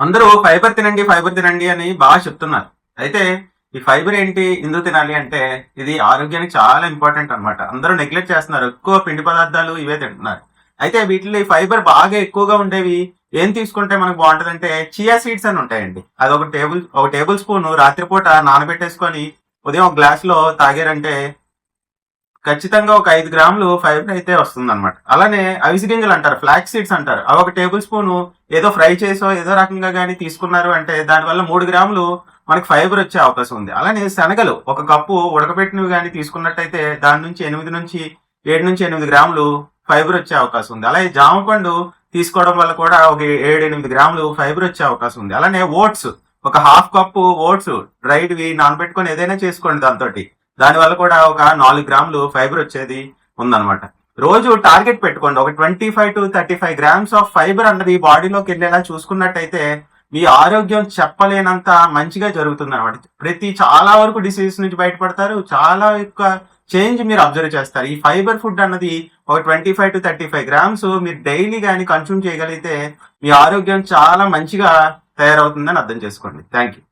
అందరూ ఫైబర్ తినండి అని బాగా చెప్తున్నారు. అయితే ఈ ఫైబర్ ఏంటి, ఎందుకు తినాలి అంటే ఇది ఆరోగ్యానికి చాలా ఇంపార్టెంట్ అన్నమాట. అందరూ నెగ్లెక్ట్ చేస్తున్నారు, ఎక్కువ పిండి పదార్థాలు ఇవే తింటున్నారు. అయితే వీటిలో ఈ ఫైబర్ బాగా ఎక్కువగా ఉండేవి ఏం తీసుకుంటే మనకు బాగుంటదంటే చియా సీడ్స్ అని ఉంటాయండి. అది ఒక టేబుల్ స్పూన్ రాత్రిపూట నానబెట్టేసుకొని ఉదయం ఒక గ్లాస్ లో తాగారంటే ఖచ్చితంగా ఒక 5 గ్రాములు ఫైబర్ అయితే వస్తుంది అనమాట. అలానే అవిసి గింజలు అంటారు, ఫ్లాక్ సీడ్స్ అంటారు, అవి ఒక టేబుల్ స్పూన్ ఏదో ఫ్రై చేసో ఏదో రకంగా కానీ తీసుకున్నారు అంటే దానివల్ల 3 గ్రాములు మనకి ఫైబర్ వచ్చే అవకాశం ఉంది. అలానే శనగలు ఒక కప్పు ఉడకబెట్టినవి కానీ తీసుకున్నట్టయితే దాని నుంచి 7 నుంచి 8 గ్రాములు ఫైబర్ వచ్చే అవకాశం ఉంది. అలాగే జామ పండు తీసుకోవడం వల్ల కూడా ఒక 7-8 గ్రాములు ఫైబర్ వచ్చే అవకాశం ఉంది. అలానే ఓట్స్ ఒక హాఫ్ కప్పు ఓట్స్ డ్రైడ్వి నానబెట్టుకొని ఏదైనా చేసుకోండి దాని వల్ల కూడా ఒక 4 గ్రాములు ఫైబర్ వచ్చేది ఉందన్నమాట. రోజు టార్గెట్ పెట్టుకోండి, ఒక 25-35 గ్రామ్స్ ఆఫ్ ఫైబర్ అన్నది బాడీలోకి వెళ్ళేలా చూసుకున్నట్టయితే మీ ఆరోగ్యం చెప్పలేనంత మంచిగా జరుగుతుంది అనమాట. చాలా వరకు డిసీజ్ నుంచి బయటపడతారు, చాలా ఎక్కువ చేంజ్ మీరు అబ్జర్వ్ చేస్తారు. ఈ ఫైబర్ ఫుడ్ అన్నది ఒక 25-35 గ్రామ్స్ మీరు డైలీ కానీ కన్స్యూమ్ చేయగలిగితే మీ ఆరోగ్యం చాలా మంచిగా తయారవుతుందని అర్థం చేసుకోండి. Thank you.